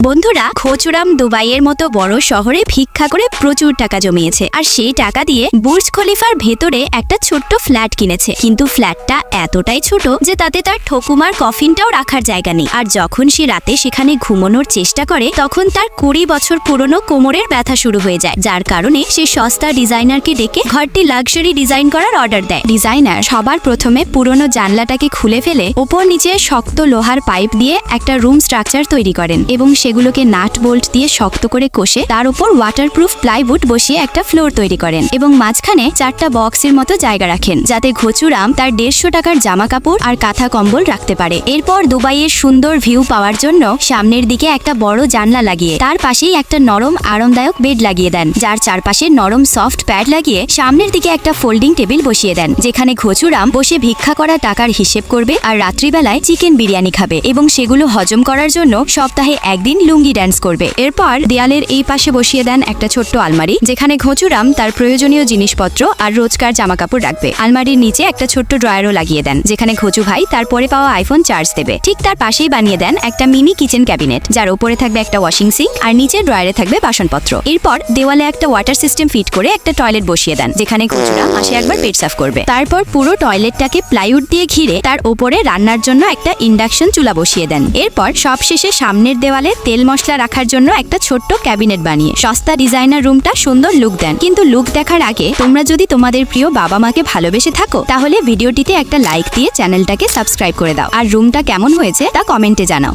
বন্ধুরা, খোচুরাম দুবাইয়ের মতো বড় শহরে ভিক্ষা করে প্রচুর টাকা জমিয়েছে আর সেই টাকা দিয়ে বুর্জ খলিফার ভেতরে একটা ছোট্ট ফ্ল্যাট কিনেছে। কিন্তু ফ্ল্যাটটা এতটাই ছোট যে তাতে তার ঠকুমার কফিনটাও রাখার জায়গা নেই। আর যখন সে রাতে সেখানে ঘুমানোর চেষ্টা করে তখন তার 20 বছর পুরনো কোমরের ব্যথা শুরু হয়ে যায়, যার কারণে সে সস্তা ডিজাইনারকে ডেকে ঘরটি লাক্সারি ডিজাইন করার অর্ডার দেয়। ডিজাইনার সবার প্রথমে পুরনো জানলাটাকে খুলে ফেলে ওপর নিচে শক্ত লোহার পাইপ দিয়ে একটা রুম স্ট্রাকচার তৈরি করেন এবং সেগুলোকে নাট বোল্ট দিয়ে শক্ত করে কষে তার উপর ওয়াটারপ্রুফ প্লাইউড বসিয়ে একটা ফ্লোর তৈরি করেন এবং মাঝখানে 4টা বক্সের মতো জায়গা রাখেন যাতে খোচুরাম তার 150 টাকার জামা কাপড় আর কাঁথা কম্বল রাখতে পারে। এরপর দুবাইয়ের সুন্দর ভিউ পাওয়ার জন্য সামনের দিকে একটা বড় জানলা লাগিয়ে তার পাশেই একটা নরম আরামদায়ক বেড লাগিয়ে দেন, যার চারপাশে নরম সফট প্যাড লাগিয়ে সামনের দিকে একটা ফোল্ডিং টেবিল বসিয়ে দেন যেখানে খোচুরাম বসে ভিক্ষা করা টাকার হিসেব করবে আর রাত্রিবেলায় চিকেন বিরিয়ানি খাবে এবং সেগুলো হজম করার জন্য সপ্তাহে একদিন লুঙ্গি ড্যান্স করবে। এরপর দেয়ালের এই পাশে বসিয়ে দেন একটা ছোট্ট আলমারি যেখানে খোচুরাম তার প্রয়োজনীয় জিনিসপত্র আর রোজকার জামা কাপড় রাখবে। আলমারির নিচে একটা ছোট্ট ড্রয়ারও লাগিয়ে দেন যেখানে খোচু ভাই তার পরে পাওয়া আইফোন চার্জ দেবে। ঠিক তার পাশেই বানিয়ে দেন একটা মিনি কিচেন ক্যাবিনেট যার উপরে থাকবে একটা ওয়াশিং সিঙ্ক আর নিচে ড্রয়ারে থাকবে বাসনপত্র। এরপর দেওয়ালে একটা ওয়াটার সিস্টেম ফিট করে একটা টয়লেট বসিয়ে দেন যেখানে খোচুরাম মাসে একবার পেট সাফ করবে। তারপর পুরো টয়লেটটাকে প্লাইউড দিয়ে ঘিরে তার উপরে রান্নার জন্য একটা ইন্ডাকশন চুলা বসিয়ে দেন। এরপর সবশেষে সামনের দেওয়ালে তেল মশলা রাখার জন্য একটা ছোট্ট ক্যাবিনেট বানিয়ে সস্তা ডিজাইনার রুমটা সুন্দর লুক দেন। কিন্তু লুক দেখার আগে তোমরা যদি তোমাদের প্রিয় বাবা মাকে ভালোবেসে থাকো তাহলে ভিডিওটিতে একটা লাইক দিয়ে চ্যানেলটাকে সাবস্ক্রাইব করে দাও আর রুমটা কেমন হয়েছে তা কমেন্টে জানাও।